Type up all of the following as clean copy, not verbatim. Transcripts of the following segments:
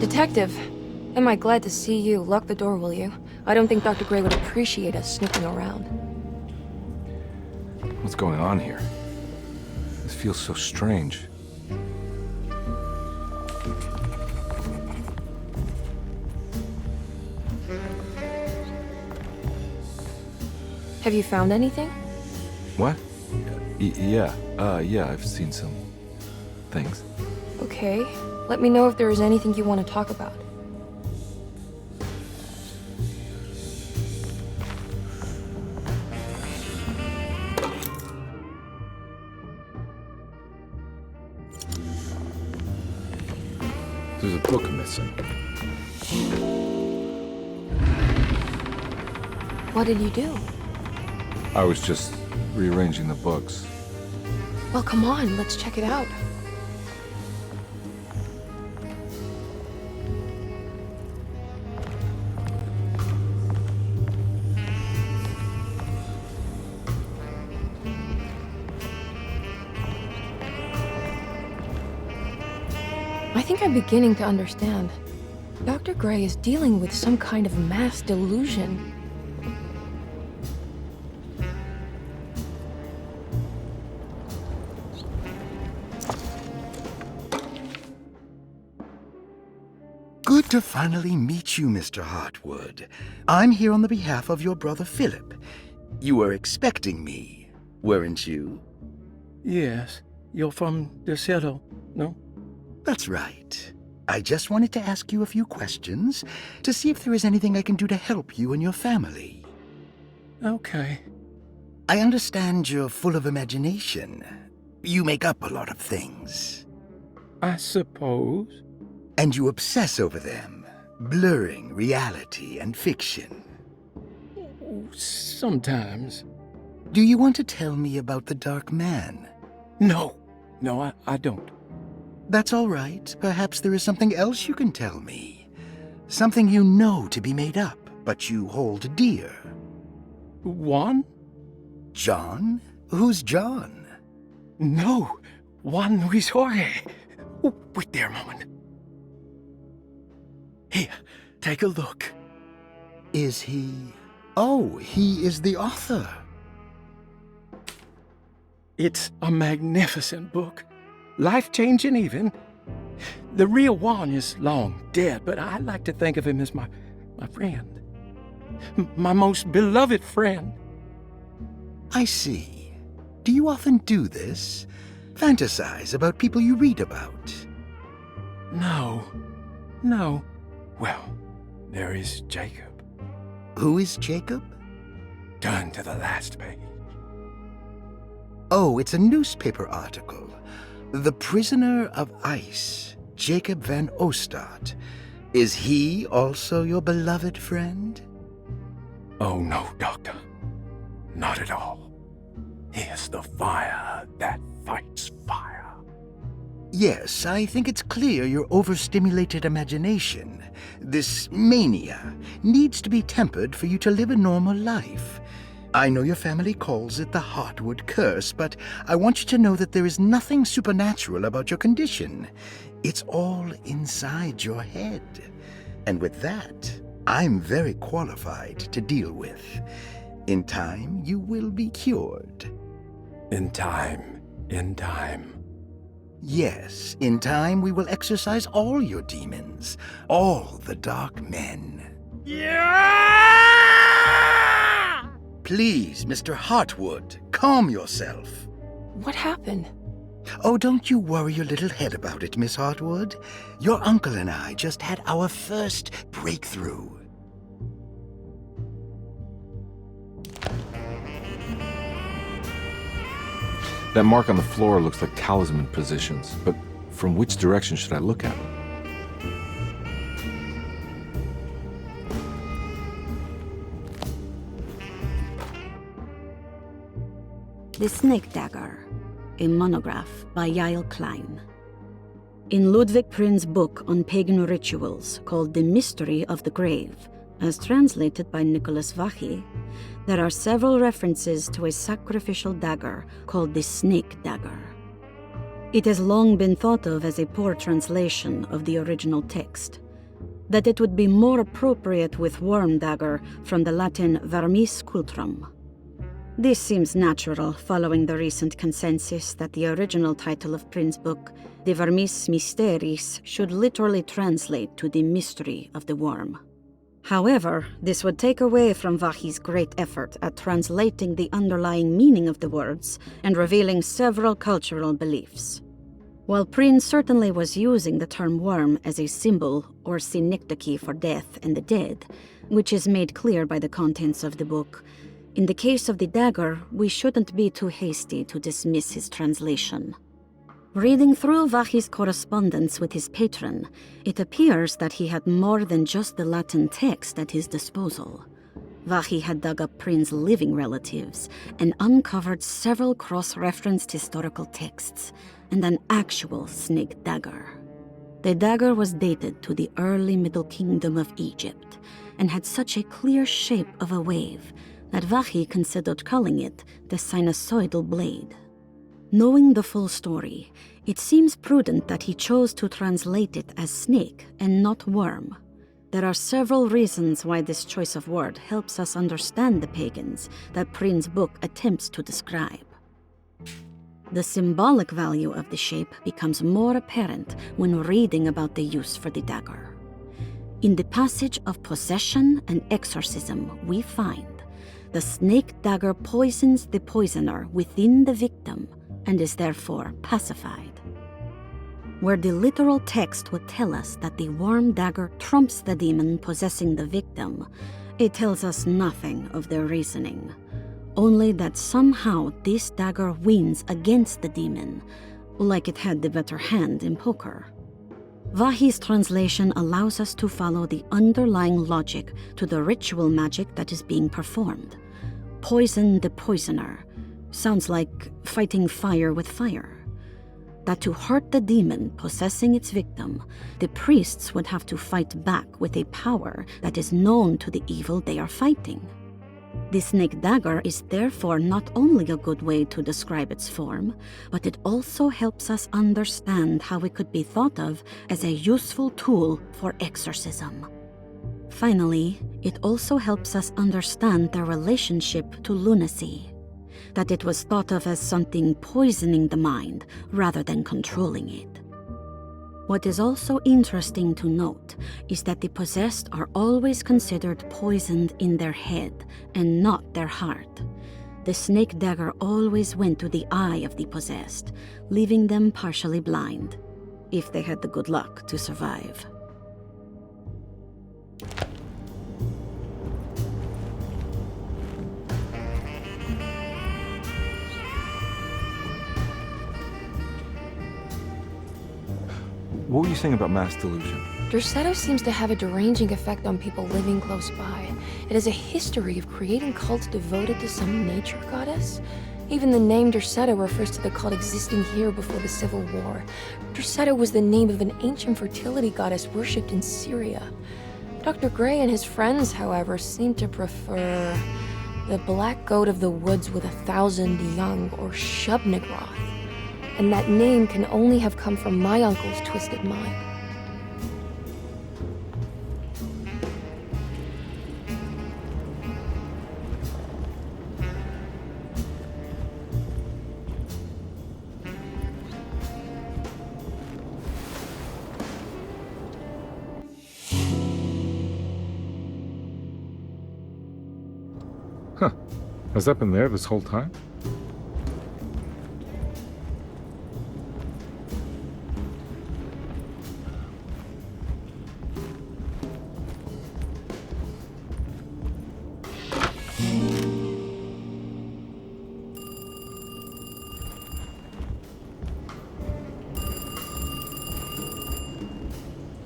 Detective, am I glad to see you. Lock the door, will you? I don't think Dr. Gray would appreciate us snooping around. What's going on here? This feels so strange. Have you found anything? What? Yeah, I've seen some things. Okay. Let me know if there is anything you want to talk about. There's a book missing. What did you do? I was just rearranging the books. Well, come on, let's check it out. I think I'm beginning to understand. Dr. Gray is dealing with some kind of mass delusion. Good to finally meet you, Mr. Hartwood. I'm here on the behalf of your brother Philip. You were expecting me, weren't you? Yes. You're from Derceto, no? That's right. I just wanted to ask you a few questions to see if there is anything I can do to help you and your family. Okay. I understand you're full of imagination. You make up a lot of things. I suppose. And you obsess over them, blurring reality and fiction. Sometimes. Do you want to tell me about the Dark Man? No, I don't. That's all right. Perhaps there is something else you can tell me. Something you know to be made up, but you hold dear. Juan? John? Who's John? No, Juan Luis Jorge. Oh, wait there a moment. Here, take a look. Is he... Oh, he is the author. It's a magnificent book. Life-changing even. The real Juan is long dead, but I like to think of him as my friend. My most beloved friend. I see. Do you often do this? Fantasize about people you read about? No. Well, there is Jacob. Who is Jacob? Turn to the last page. Oh, it's a newspaper article. The Prisoner of Ice, Jacob van Ostad. Is he also your beloved friend? Oh, no, Doctor. Not at all. He is the fire that fights fire. Yes, I think it's clear your overstimulated imagination, this mania, needs to be tempered for you to live a normal life. I know your family calls it the Hartwood curse, but I want you to know that there is nothing supernatural about your condition. It's all inside your head. And with that, I'm very qualified to deal with. In time, you will be cured. In time. Yes, in time we will exorcise all your demons, all the dark men. Yeah! Please, Mr. Hartwood, calm yourself. What happened? Oh, don't you worry your little head about it, Miss Hartwood. Your uncle and I just had our first breakthrough. That mark on the floor looks like talisman positions, but from which direction should I look at it? The Snake Dagger, a monograph by Yael Klein. In Ludwig Prin's book on pagan rituals called The Mystery of the Grave, as translated by Nicholas Vachy, there are several references to a sacrificial dagger called the Snake Dagger. It has long been thought of as a poor translation of the original text, that it would be more appropriate with worm dagger from the Latin vermis cultrum. This seems natural following the recent consensus that the original title of Prin's book, De Vermis Mysteris, should literally translate to the mystery of the worm. However, this would take away from Vahí's great effort at translating the underlying meaning of the words and revealing several cultural beliefs. While Prin certainly was using the term worm as a symbol or synecdoche for death and the dead, which is made clear by the contents of the book, in the case of the dagger, we shouldn't be too hasty to dismiss his translation. Reading through Vahí's correspondence with his patron, it appears that he had more than just the Latin text at his disposal. Vahí had dug up Prin's living relatives and uncovered several cross-referenced historical texts and an actual snake dagger. The dagger was dated to the early Middle Kingdom of Egypt and had such a clear shape of a wave that Vahí considered calling it the sinusoidal blade. Knowing the full story, it seems prudent that he chose to translate it as snake and not worm. There are several reasons why this choice of word helps us understand the pagans that Prin's book attempts to describe. The symbolic value of the shape becomes more apparent when reading about the use for the dagger. In the passage of possession and exorcism, we find the snake dagger poisons the poisoner within the victim and is therefore pacified. Where the literal text would tell us that the worm dagger trumps the demon possessing the victim, it tells us nothing of their reasoning, only that somehow this dagger wins against the demon, like it had the better hand in poker. Vahí's translation allows us to follow the underlying logic to the ritual magic that is being performed. Poison the poisoner sounds like fighting fire with fire. That to hurt the demon possessing its victim, the priests would have to fight back with a power that is known to the evil they are fighting. The snake dagger is therefore not only a good way to describe its form, but it also helps us understand how it could be thought of as a useful tool for exorcism. Finally, it also helps us understand their relationship to lunacy, that it was thought of as something poisoning the mind rather than controlling it. What is also interesting to note is that the possessed are always considered poisoned in their head and not their heart. The snake dagger always went to the eye of the possessed, leaving them partially blind, if they had the good luck to survive. What were you saying about mass delusion? Derceto seems to have a deranging effect on people living close by. It has a history of creating cults devoted to some nature goddess. Even the name Derceto refers to the cult existing here before the Civil War. Derceto was the name of an ancient fertility goddess worshipped in Syria. Dr. Gray and his friends, however, seem to prefer the black goat of the woods with 1,000 young, or Shub-Nigroth. And that name can only have come from my uncle's twisted mind. Huh. Has that been there this whole time?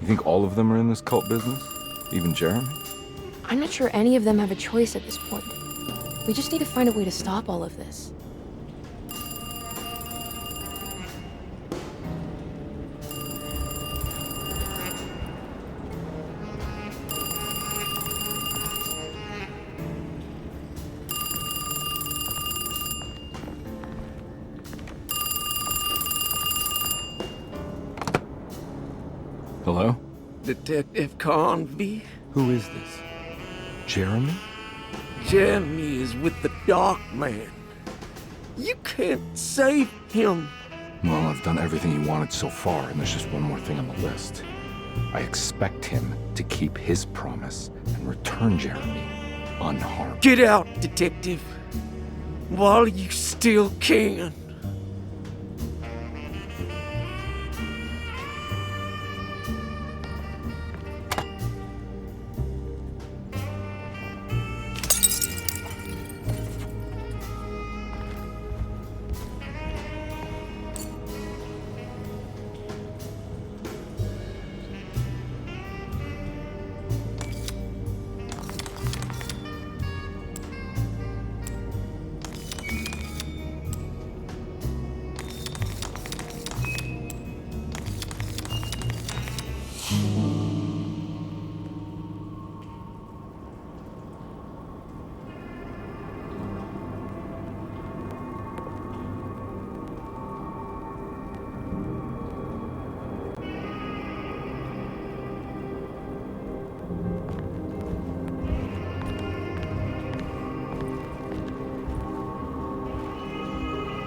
You think all of them are in this cult business? Even Jeremy? I'm not sure any of them have a choice at this point. We just need to find a way to stop all of this. Hello? Detective Carnby. Who is this? Jeremy? Jeremy is with the Dark Man. You can't save him. Well, I've done everything he wanted so far, and there's just one more thing on the list. I expect him to keep his promise and return Jeremy unharmed. Get out, Detective, while you still can.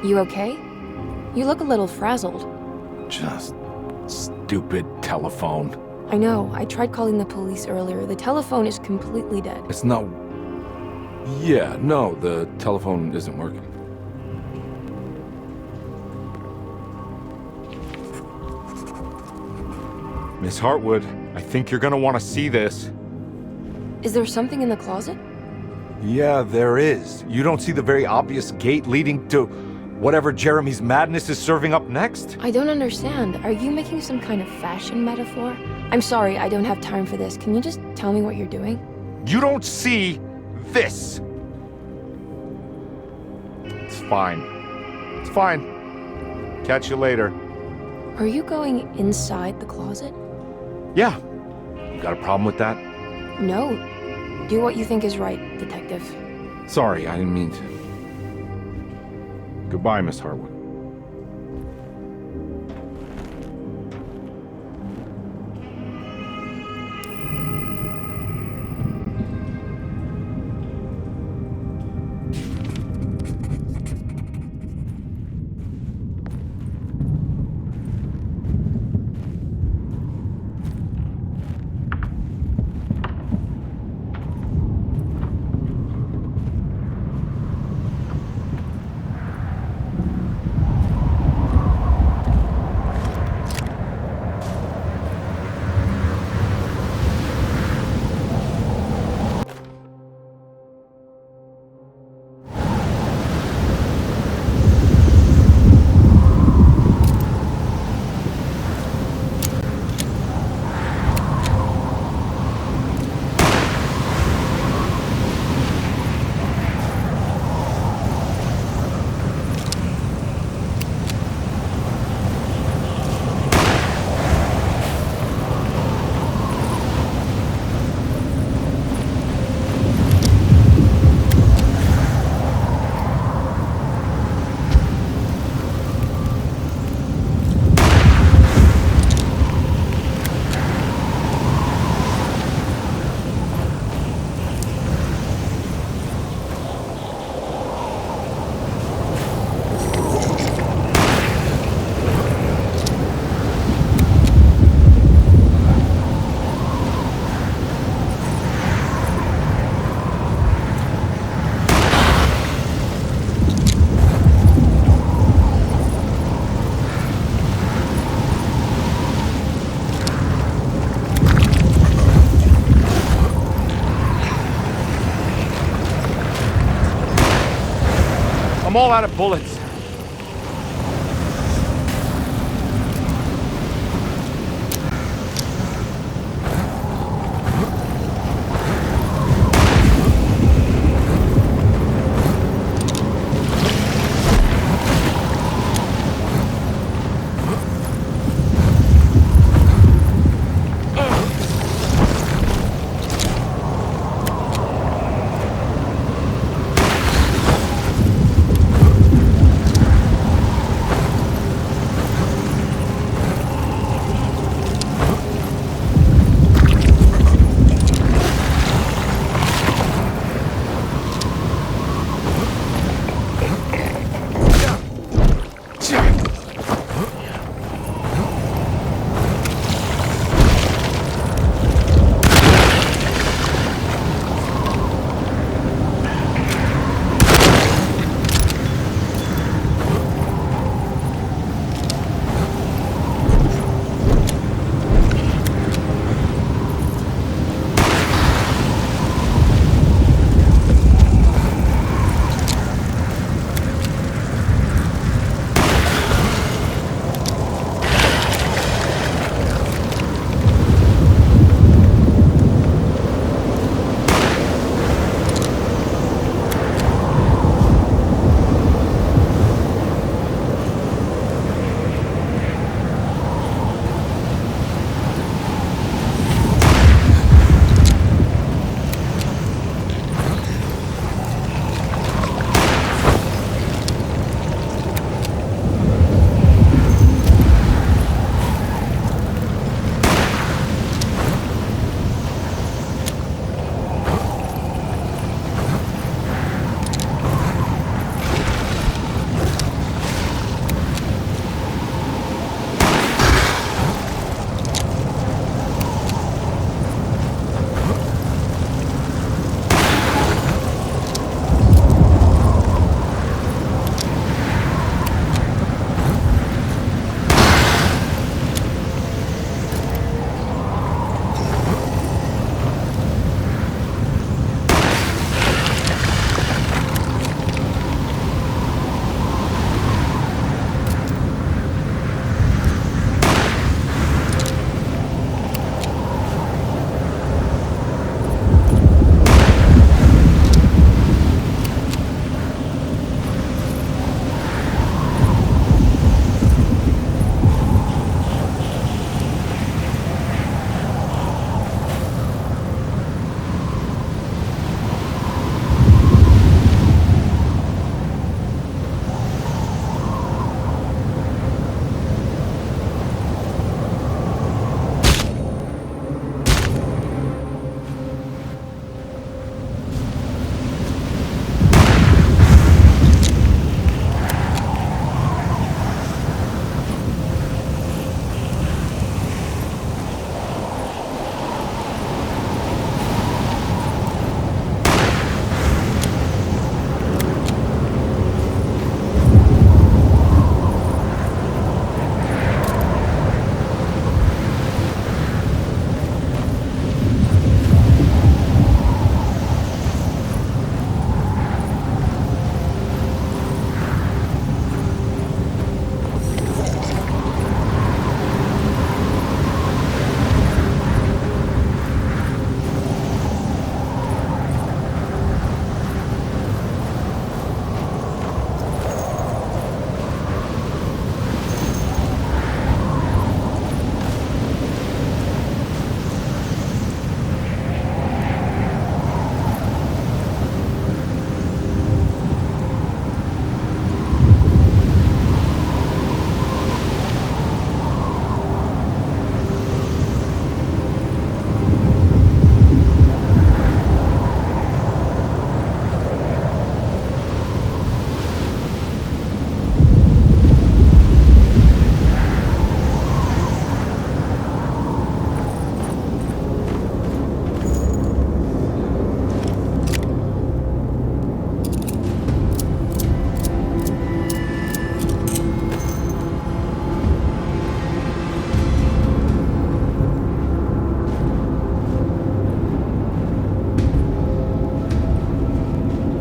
You okay? You look a little frazzled. Just stupid telephone. I know, I tried calling the police earlier. The telephone is completely dead. It's not... Yeah, no, the telephone isn't working. Miss Hartwood, I think you're gonna want to see this. Is there something in the closet? Yeah, there is. You don't see the very obvious gate leading to whatever Jeremy's madness is serving up next? I don't understand. Are you making some kind of fashion metaphor? I'm sorry, I don't have time for this. Can you just tell me what you're doing? You don't see this! It's fine. It's fine. Catch you later. Are you going inside the closet? Yeah. You got a problem with that? No. Do what you think is right, Detective. Sorry, I didn't mean to. Goodbye, Miss Hartwood. I'm all out of bullets.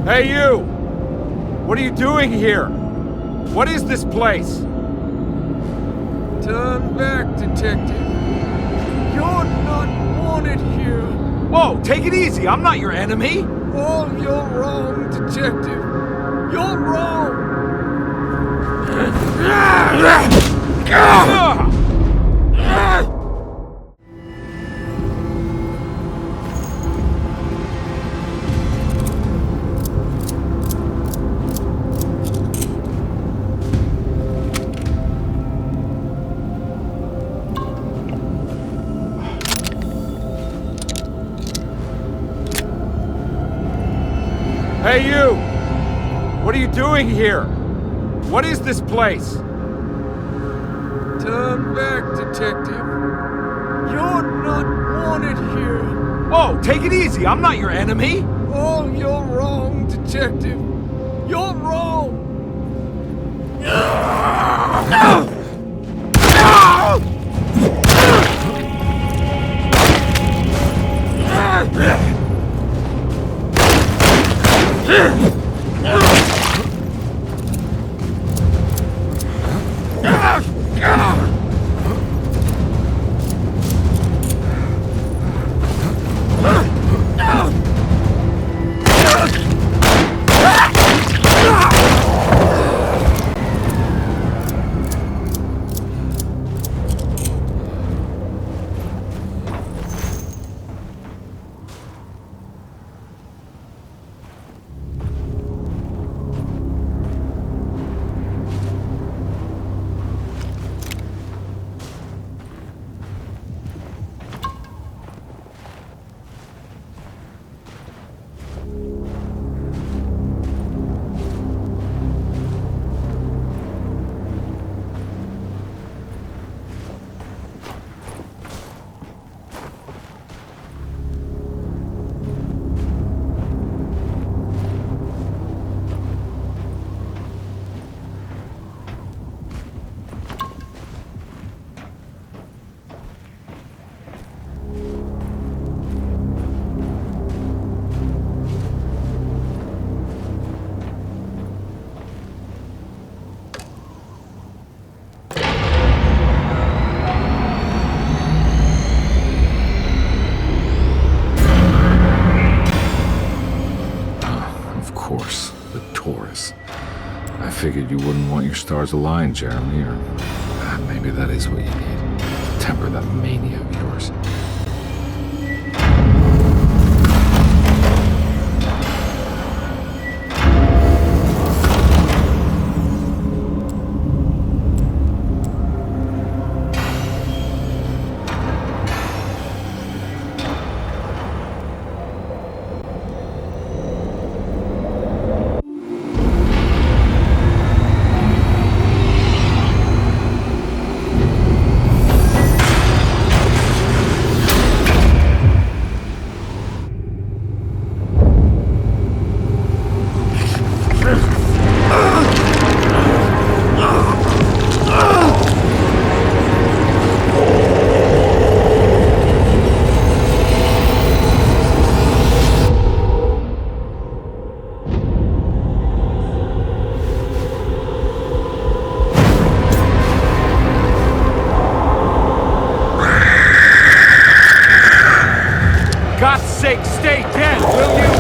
Hey, you! What are you doing here? What is this place? Turn back, detective. You're not wanted here. Whoa, take it easy. I'm not your enemy. Oh, you're wrong, detective. You're wrong. Hey, you! What are you doing here? What is this place? Turn back, detective. You're not wanted here. Whoa, take it easy. I'm not your enemy. Oh, you're wrong, detective. You're wrong. Of course, the Taurus. I figured you wouldn't want your stars aligned, Jeremy, or maybe that is what you need. Temper that mania of yours. God's sake, stay dead, will you?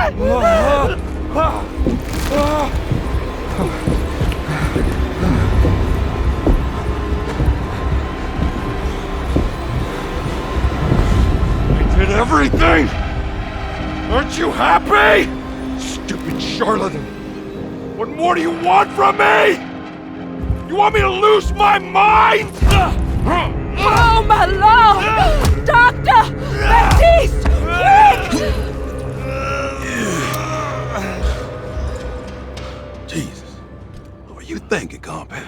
I did everything! Aren't you happy? Stupid charlatan! What more do you want from me? You want me to lose my mind? Oh, my lord! Doctor! Baptiste! Quick! Jesus. What were you thinking, Carnby?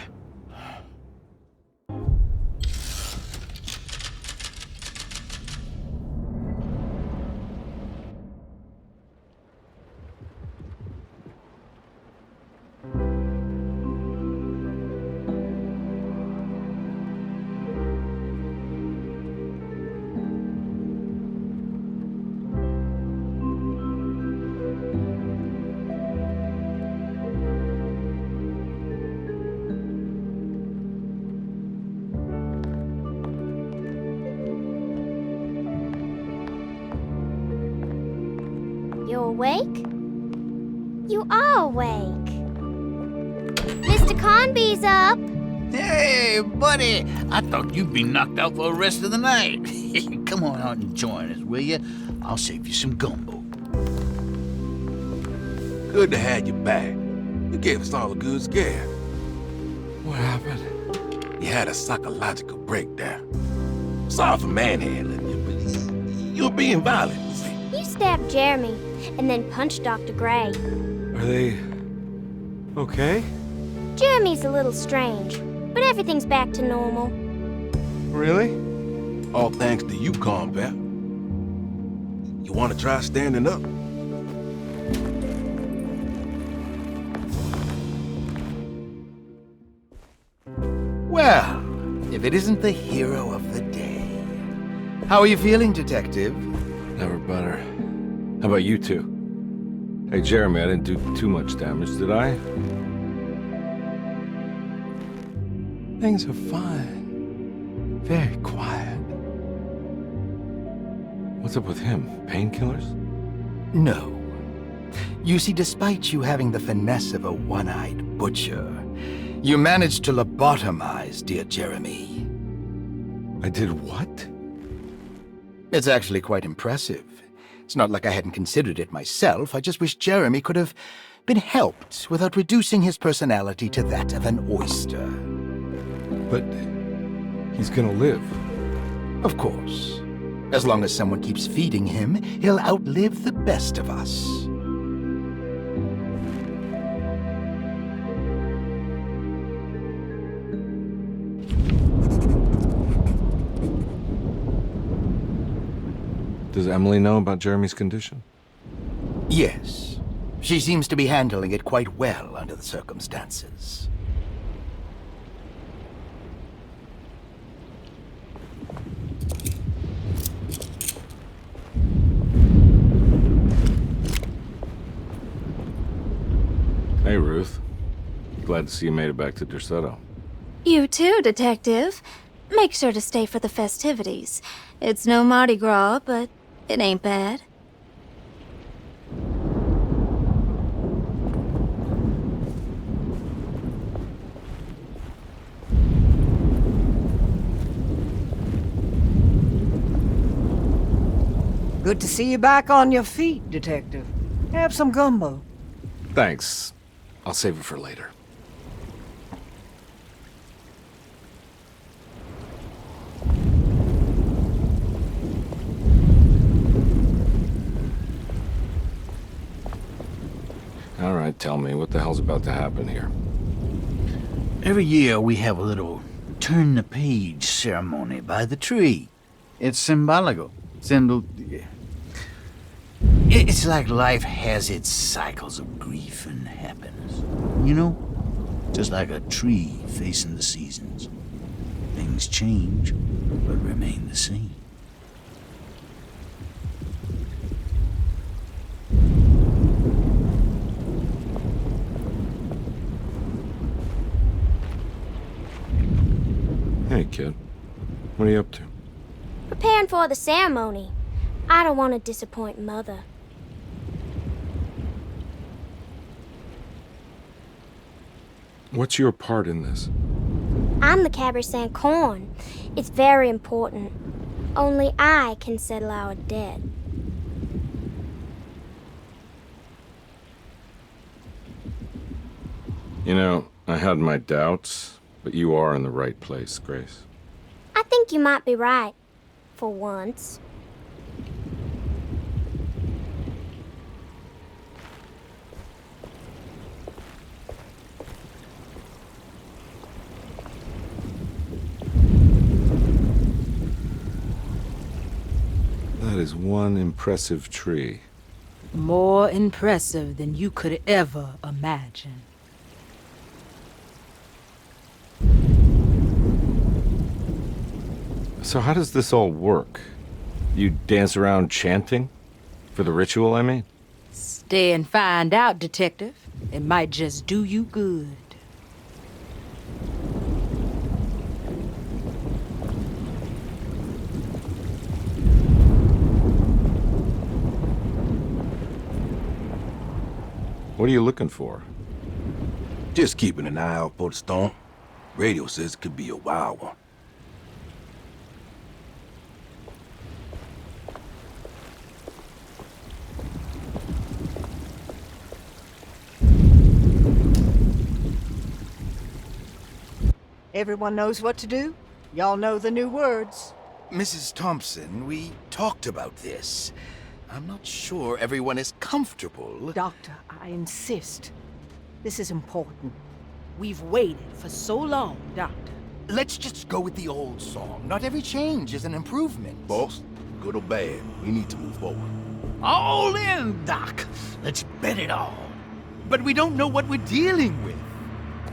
You awake? You are awake. Mr. Carnby's up. Hey, buddy! I thought you'd be knocked out for the rest of the night. Come on out and join us, will you? I'll save you some gumbo. Good to have you back. You gave us all a good scare. What happened? You had a psychological breakdown. Sorry for manhandling you, but you're being violent, you see. You stabbed Jeremy and then punched Dr. Gray. Are they... okay? Jeremy's a little strange, but everything's back to normal. Really? All thanks to you, Carnby. You want to try standing up? Well, if it isn't the hero of the day. How are you feeling, Detective? Never better. How about you two? Hey, Jeremy, I didn't do too much damage, did I? Things are fine. Very quiet. What's up with him? Painkillers? No. You see, despite you having the finesse of a one-eyed butcher, you managed to lobotomize dear Jeremy. I did what? It's actually quite impressive. It's not like I hadn't considered it myself. I just wish Jeremy could have been helped without reducing his personality to that of an oyster. But he's gonna live. Of course. As long as someone keeps feeding him, he'll outlive the best of us. Does Emily know about Jeremy's condition? Yes. She seems to be handling it quite well under the circumstances. Hey, Ruth. Glad to see you made it back to Derceto. You too, Detective. Make sure to stay for the festivities. It's no Mardi Gras, but it ain't bad. Good to see you back on your feet, Detective. Have some gumbo. Thanks. I'll save it for later. All right, tell me, what the hell's about to happen here? Every year we have a little turn the page ceremony by the tree. It's symbolical. It's like life has its cycles of grief and happiness. You know? Just like a tree facing the seasons. Things change, but remain the same. Hey, kid. What are you up to? Preparing for the ceremony. I don't want to disappoint Mother. What's your part in this? I'm the Cabersan Corn. It's very important. Only I can settle our debt. You know, I had my doubts, but you are in the right place, Grace. I think you might be right. For once. That is one impressive tree. More impressive than you could ever imagine. So how does this all work? You dance around chanting? For the ritual, I mean? Stay and find out, Detective. It might just do you good. What are you looking for? Just keeping an eye out for the storm. Radio says it could be a wild one. Everyone knows what to do? Y'all know the new words. Mrs. Thompson, we talked about this. I'm not sure everyone is comfortable. Doctor, I insist. This is important. We've waited for so long, Doctor. Let's just go with the old song. Not every change is an improvement. Boss, good or bad, we need to move forward. All in, Doc. Let's bet it all. But we don't know what we're dealing with.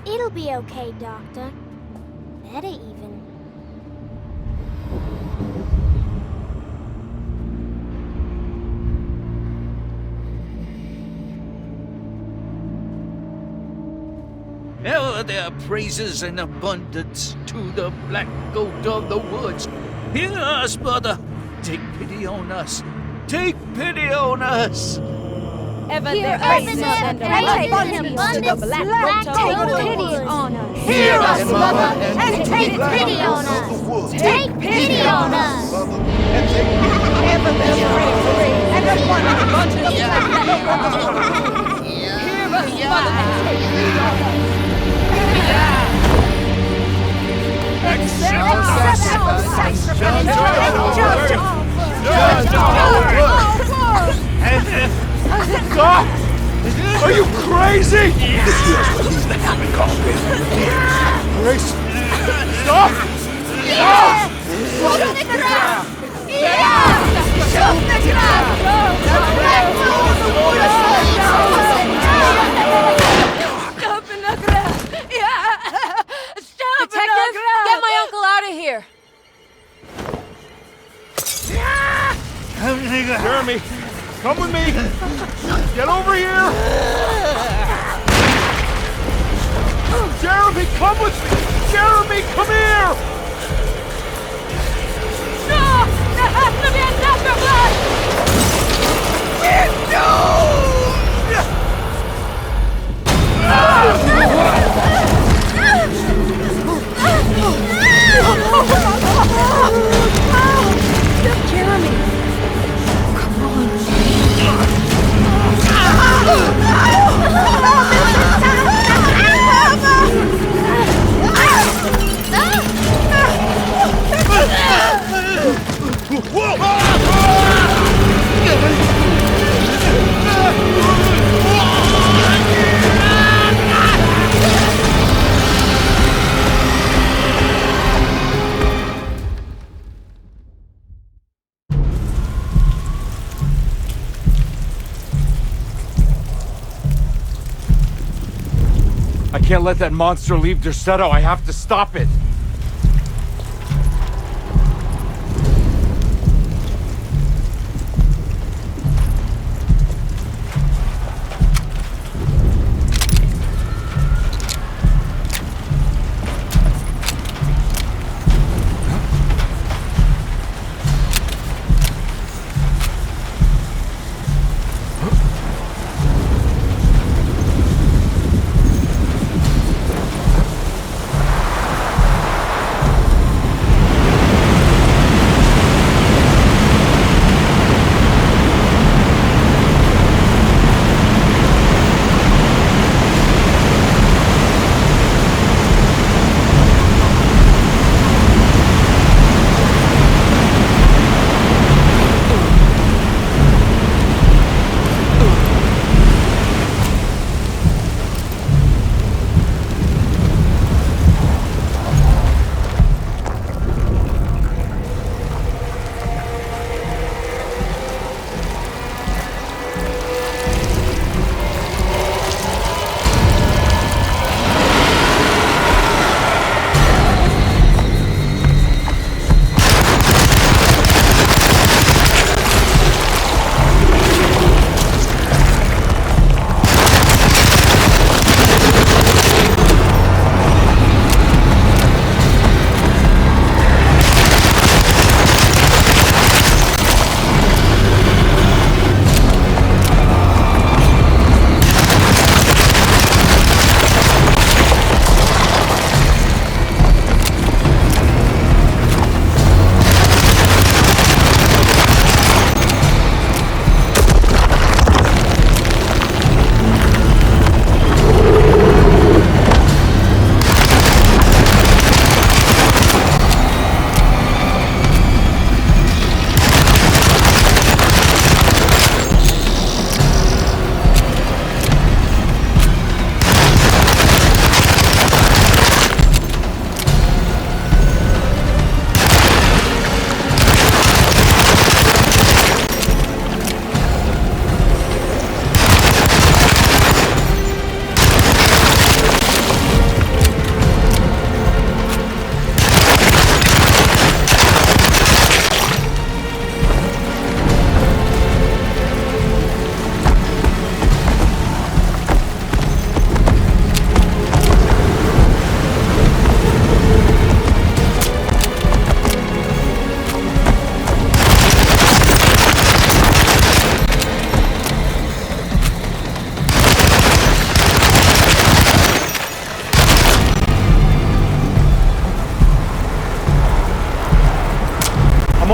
It'll be okay, Doctor. Better even. Ever there praises and abundance to the black goat of the woods. Hear us, brother. Take pity on us. Take pity on us. Ever Hear there us, praises Mother. and Praise abundance and to the black goat of Take the pity woods. on us. Hear us, Mother, and take pity on us. Take pity on us. Ever there praises and abundance to the black goat of the woods. Hear us, Mother, and take pity on us. Stop! Are you crazy? This here's what needs to happen, Carnby. Grace! Stop! Stop! Detective, get my uncle out of here. Jeremy, come with me! Get over here! Jeremy, come with me! Jeremy, come here! No! There has to be another blood! Jeremy! Come on. I can't let that monster leave Derceto. I have to stop it.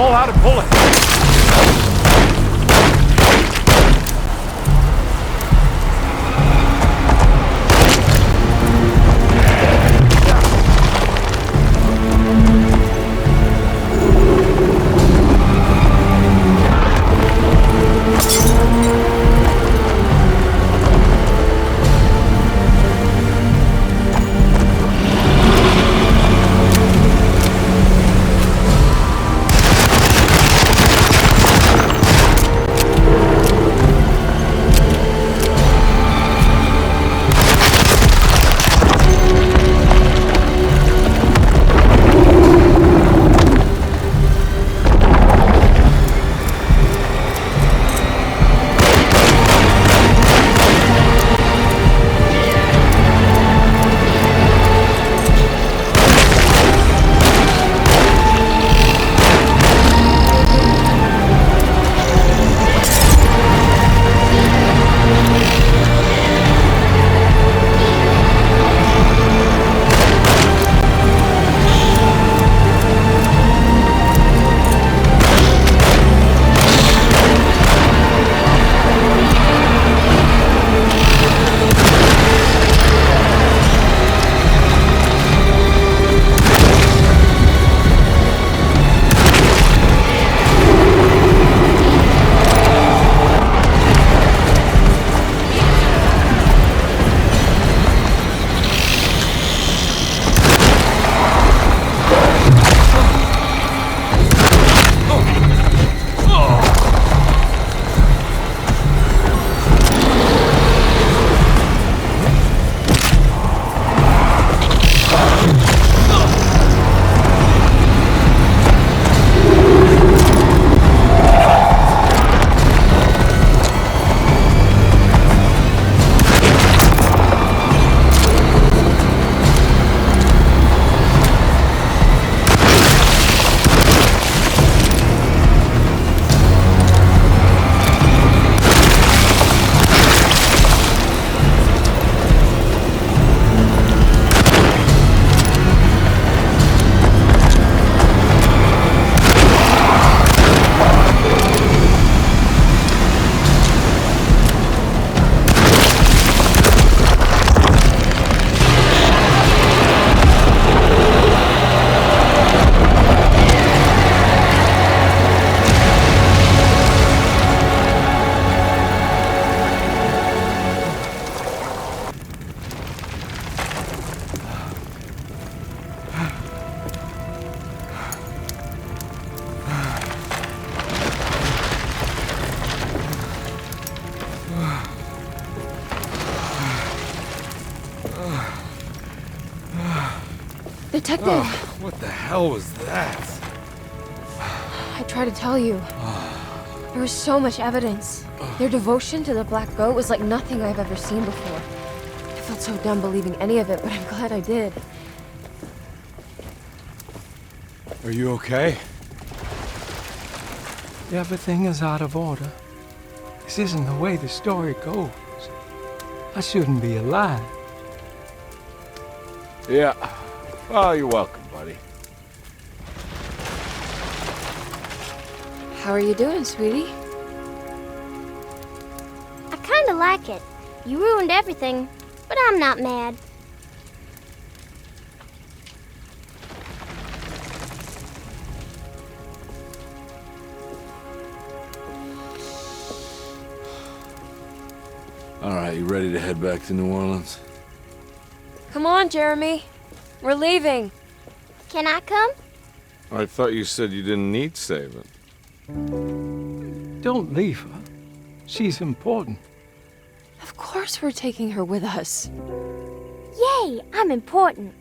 know how to pull it. Detective! Oh, what the hell was that? I tried to tell you. There was so much evidence. Their devotion to the Black Goat was like nothing I've ever seen before. I felt so dumb believing any of it, but I'm glad I did. Are you okay? Everything is out of order. This isn't the way the story goes. I shouldn't be alive. Yeah. Well, you're welcome, buddy. How are you doing, sweetie? I kinda like it. You ruined everything, but I'm not mad. All right, you ready to head back to New Orleans? Come on, Jeremy. We're leaving. Can I come? I thought you said you didn't need saving. Don't leave her. She's important. Of course we're taking her with us. Yay, I'm important.